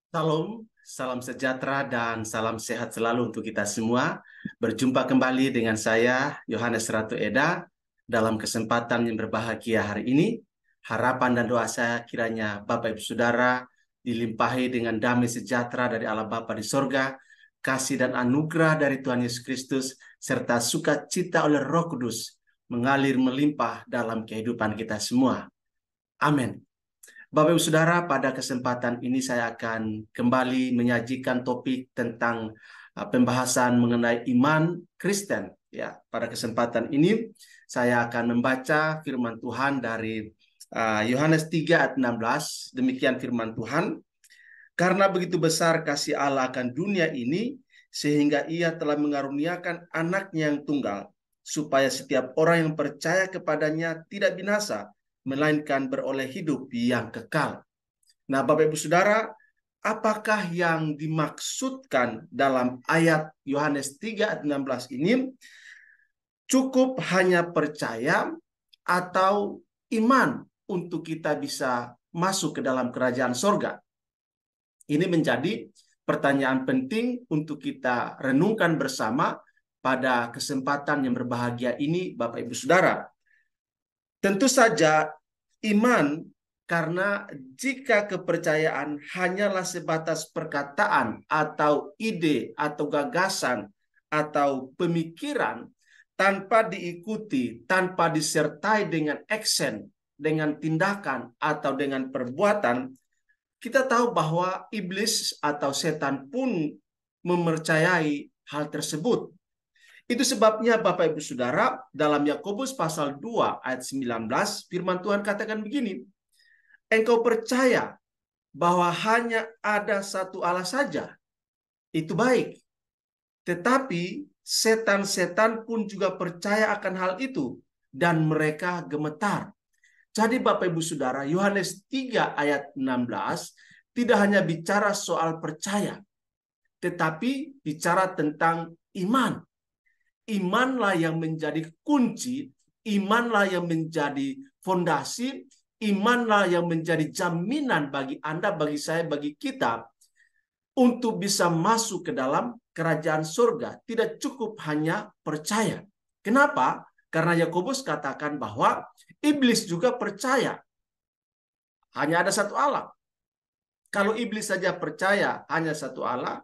Salam, salam sejahtera dan salam sehat selalu untuk kita semua. Berjumpa kembali dengan saya, Yohanes Ratu Eda, dalam kesempatan yang berbahagia hari ini. Harapan dan doa saya kiranya Bapak Ibu Saudara dilimpahi dengan damai sejahtera dari Allah Bapa di sorga, kasih dan anugerah dari Tuhan Yesus Kristus, serta sukacita oleh Roh Kudus mengalir melimpah dalam kehidupan kita semua. Amin. Bapak Ibu Saudara, pada kesempatan ini saya akan kembali menyajikan topik tentang pembahasan mengenai iman Kristen. Ya, pada kesempatan ini saya akan membaca firman Tuhan dari Yohanes 3 ayat 16. Demikian firman Tuhan. Karena begitu besar kasih Allah akan dunia ini, sehingga ia telah mengaruniakan anaknya yang tunggal, supaya setiap orang yang percaya kepadanya tidak binasa, melainkan beroleh hidup yang kekal. Nah, Bapak Ibu Saudara, apakah yang dimaksudkan dalam ayat Yohanes 3 ayat 16 ini? Cukup hanya percaya atau iman untuk kita bisa masuk ke dalam kerajaan sorga? Ini menjadi pertanyaan penting untuk kita renungkan bersama pada kesempatan yang berbahagia ini, Bapak Ibu Saudara. Tentu saja iman, karena jika kepercayaan hanyalah sebatas perkataan atau ide atau gagasan atau pemikiran tanpa diikuti, tanpa disertai dengan action, dengan tindakan atau dengan perbuatan, kita tahu bahwa iblis atau setan pun mempercayai hal tersebut. Itu sebabnya Bapak Ibu Saudara, dalam Yakobus pasal 2 ayat 19, firman Tuhan katakan begini, engkau percaya bahwa hanya ada satu Allah saja, itu baik. Tetapi setan-setan pun juga percaya akan hal itu, dan mereka gemetar. Jadi Bapak Ibu Saudara, Yohanes 3 ayat 16 tidak hanya bicara soal percaya, tetapi bicara tentang iman. Imanlah yang menjadi kunci, imanlah yang menjadi fondasi, imanlah yang menjadi jaminan bagi Anda, bagi saya, bagi kita untuk bisa masuk ke dalam kerajaan surga. Tidak cukup hanya percaya. Kenapa? Karena Yakobus katakan bahwa iblis juga percaya hanya ada satu Allah. Kalau iblis saja percaya hanya satu Allah,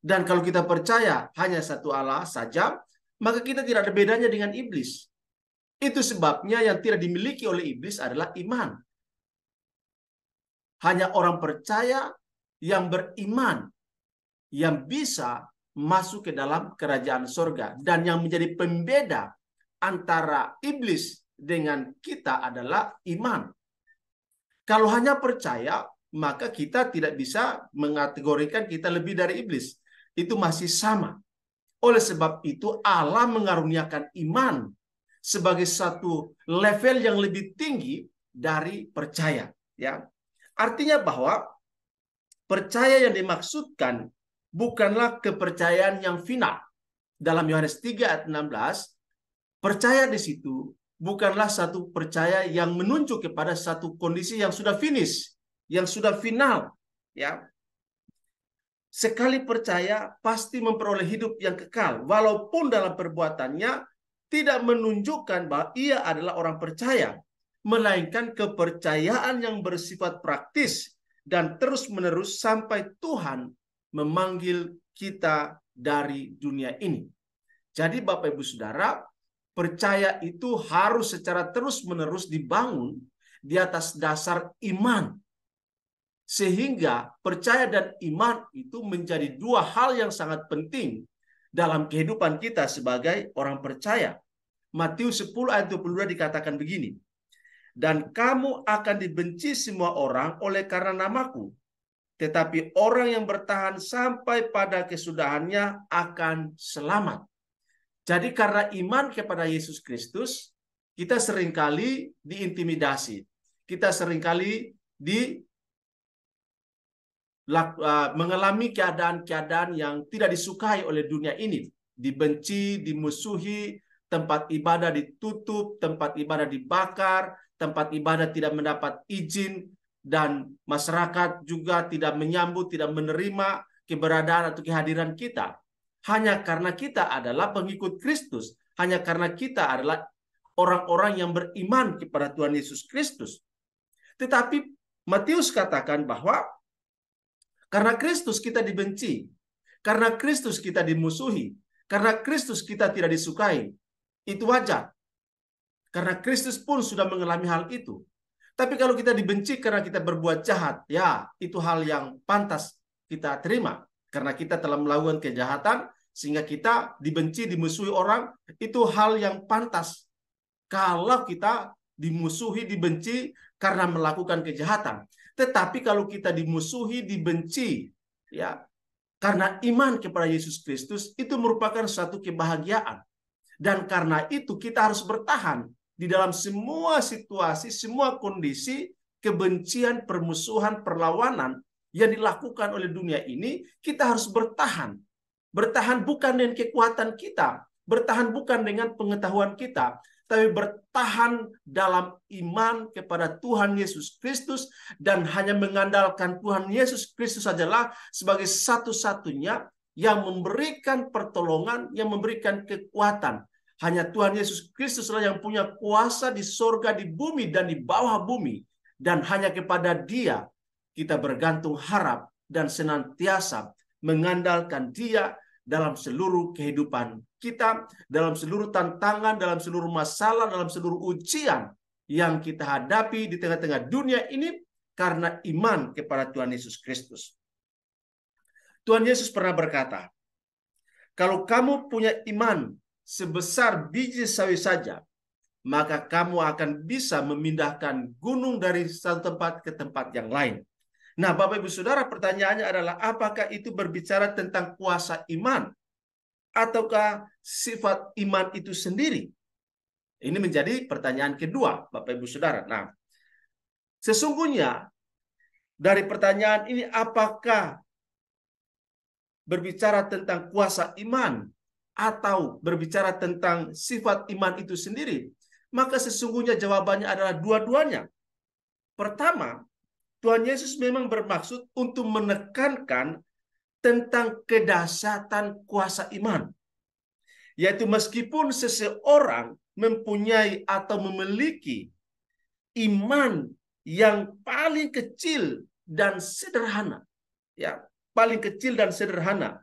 dan kalau kita percaya hanya satu Allah saja, maka kita tidak ada bedanya dengan iblis. Itu sebabnya yang tidak dimiliki oleh iblis adalah iman. Hanya orang percaya yang beriman yang bisa masuk ke dalam kerajaan surga. Dan yang menjadi pembeda antara iblis dengan kita adalah iman. Kalau hanya percaya, maka kita tidak bisa mengategorikan kita lebih dari iblis. Itu masih sama. Oleh sebab itu Allah mengaruniakan iman sebagai satu level yang lebih tinggi dari percaya. Ya, artinya bahwa percaya yang dimaksudkan bukanlah kepercayaan yang final. Dalam Yohanes 3 ayat 16, percaya di situ bukanlah satu percaya yang menunjuk kepada satu kondisi yang sudah finish, yang sudah final. Ya, sekali percaya pasti memperoleh hidup yang kekal, walaupun dalam perbuatannya tidak menunjukkan bahwa ia adalah orang percaya, melainkan kepercayaan yang bersifat praktis dan terus-menerus sampai Tuhan memanggil kita dari dunia ini. Jadi Bapak Ibu Saudara, percaya itu harus secara terus-menerus dibangun di atas dasar iman. Sehingga percaya dan iman itu menjadi dua hal yang sangat penting dalam kehidupan kita sebagai orang percaya. Matius 10 ayat 22 dikatakan begini, dan kamu akan dibenci semua orang oleh karena namaku, tetapi orang yang bertahan sampai pada kesudahannya akan selamat. Jadi karena iman kepada Yesus Kristus, kita seringkali diintimidasi. Kita seringkali mengalami keadaan-keadaan yang tidak disukai oleh dunia ini. Dibenci, dimusuhi, tempat ibadah ditutup, tempat ibadah dibakar, tempat ibadah tidak mendapat izin, dan masyarakat juga tidak menyambut, tidak menerima keberadaan atau kehadiran kita. Hanya karena kita adalah pengikut Kristus, hanya karena kita adalah orang-orang yang beriman kepada Tuhan Yesus Kristus. Tetapi Matius katakan bahwa karena Kristus kita dibenci, karena Kristus kita dimusuhi, karena Kristus kita tidak disukai. Itu wajar. Karena Kristus pun sudah mengalami hal itu. Tapi kalau kita dibenci karena kita berbuat jahat, ya itu hal yang pantas kita terima. Karena kita telah melakukan kejahatan, sehingga kita dibenci, dimusuhi orang, itu hal yang pantas. Kalau kita dimusuhi, dibenci karena melakukan kejahatan. Tetapi kalau kita dimusuhi, dibenci, ya karena iman kepada Yesus Kristus, itu merupakan suatu kebahagiaan. Dan karena itu kita harus bertahan di dalam semua situasi, semua kondisi, kebencian, permusuhan, perlawanan yang dilakukan oleh dunia ini, kita harus bertahan. Bertahan bukan dengan kekuatan kita, bertahan bukan dengan pengetahuan kita, tapi bertahan dalam iman kepada Tuhan Yesus Kristus, dan hanya mengandalkan Tuhan Yesus Kristus sajalah sebagai satu-satunya yang memberikan pertolongan, yang memberikan kekuatan. Hanya Tuhan Yesus Kristuslah yang punya kuasa di sorga, di bumi, dan di bawah bumi. Dan hanya kepada Dia kita bergantung harap dan senantiasa mengandalkan Dia dalam seluruh kehidupan kita, dalam seluruh tantangan, dalam seluruh masalah, dalam seluruh ujian yang kita hadapi di tengah-tengah dunia ini, karena iman kepada Tuhan Yesus Kristus. Tuhan Yesus pernah berkata, kalau kamu punya iman sebesar biji sawi saja, maka kamu akan bisa memindahkan gunung dari satu tempat ke tempat yang lain. Nah, Bapak Ibu Saudara, pertanyaannya adalah apakah itu berbicara tentang kuasa iman ataukah sifat iman itu sendiri? Ini menjadi pertanyaan kedua, Bapak Ibu Saudara. Nah, sesungguhnya dari pertanyaan ini, apakah berbicara tentang kuasa iman atau berbicara tentang sifat iman itu sendiri, maka sesungguhnya jawabannya adalah dua-duanya. Pertama, Tuhan Yesus memang bermaksud untuk menekankan tentang kedahsyatan kuasa iman. Yaitu meskipun seseorang mempunyai atau memiliki iman yang paling kecil dan sederhana, ya, paling kecil dan sederhana,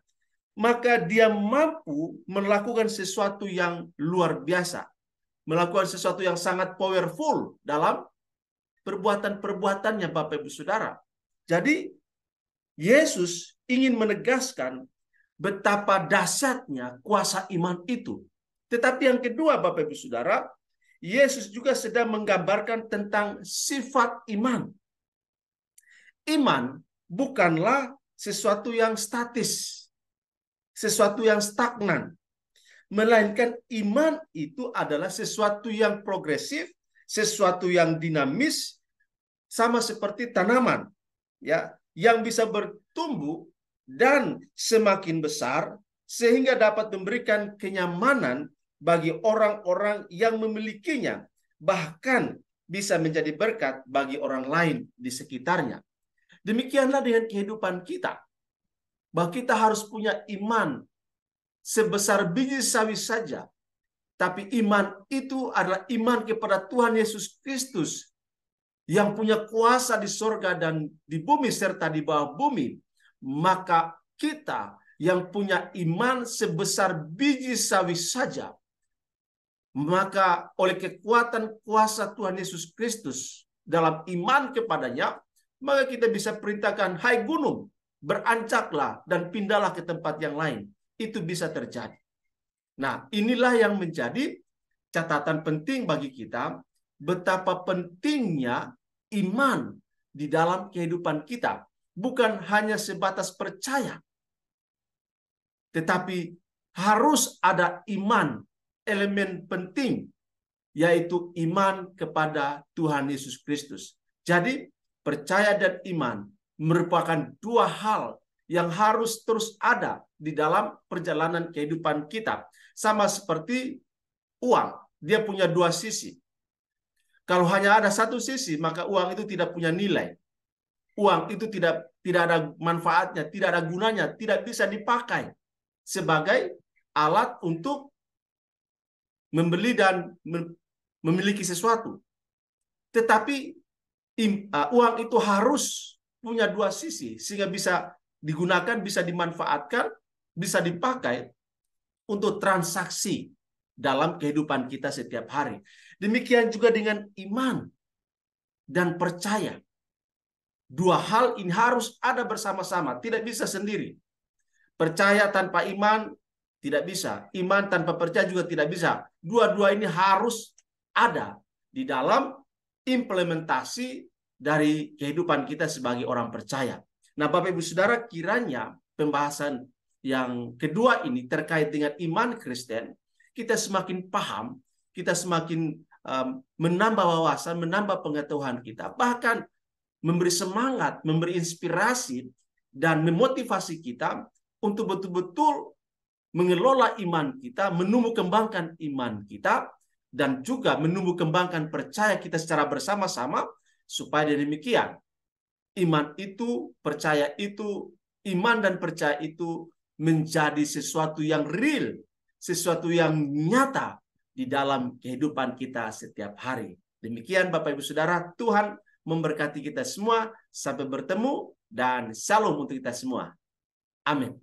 maka dia mampu melakukan sesuatu yang luar biasa, melakukan sesuatu yang sangat powerful dalam perbuatan-perbuatannya, Bapak Ibu Saudara. Jadi Yesus ingin menegaskan betapa dahsyatnya kuasa iman itu. Tetapi yang kedua, Bapak Ibu Saudara, Yesus juga sedang menggambarkan tentang sifat iman. Iman bukanlah sesuatu yang statis, sesuatu yang stagnan, melainkan iman itu adalah sesuatu yang progresif, sesuatu yang dinamis, sama seperti tanaman, ya, yang bisa bertumbuh dan semakin besar sehingga dapat memberikan kenyamanan bagi orang-orang yang memilikinya, bahkan bisa menjadi berkat bagi orang lain di sekitarnya. Demikianlah dengan kehidupan kita, bahwa kita harus punya iman sebesar biji sawi saja, tapi iman itu adalah iman kepada Tuhan Yesus Kristus yang punya kuasa di sorga dan di bumi serta di bawah bumi. Maka kita yang punya iman sebesar biji sawi saja, maka oleh kekuatan kuasa Tuhan Yesus Kristus dalam iman kepadanya, maka kita bisa perintahkan, hai gunung, berancaklah dan pindahlah ke tempat yang lain. Itu bisa terjadi. Nah, inilah yang menjadi catatan penting bagi kita, betapa pentingnya iman di dalam kehidupan kita. Bukan hanya sebatas percaya, tetapi harus ada iman, elemen penting, yaitu iman kepada Tuhan Yesus Kristus. Jadi, percaya dan iman merupakan dua hal yang harus terus ada di dalam perjalanan kehidupan kita. Sama seperti uang, dia punya dua sisi. Kalau hanya ada satu sisi, maka uang itu tidak punya nilai. uang itu tidak ada manfaatnya, tidak ada gunanya, tidak bisa dipakai sebagai alat untuk membeli dan memiliki sesuatu. Tetapi uang itu harus punya dua sisi sehingga bisa digunakan, bisa dimanfaatkan, bisa dipakai untuk transaksi dalam kehidupan kita setiap hari. Demikian juga dengan iman dan percaya. Dua hal ini harus ada bersama-sama, tidak bisa sendiri. Percaya tanpa iman tidak bisa. Iman tanpa percaya juga tidak bisa. Dua-dua ini harus ada di dalam implementasi dari kehidupan kita sebagai orang percaya. Nah, Bapak Ibu Saudara, kiranya pembahasan yang kedua ini terkait dengan iman Kristen, kita semakin paham, kita semakin menambah wawasan, menambah pengetahuan kita, bahkan memberi semangat, memberi inspirasi, dan memotivasi kita untuk betul-betul mengelola iman kita, menumbuh kembangkan iman kita, dan juga menumbuh kembangkan percaya kita secara bersama-sama, supaya demikian iman itu, percaya itu, iman dan percaya itu menjadi sesuatu yang real, sesuatu yang nyata di dalam kehidupan kita setiap hari. Demikian Bapak Ibu Saudara, Tuhan memberkati kita semua. Sampai bertemu dan shalom untuk kita semua. Amin.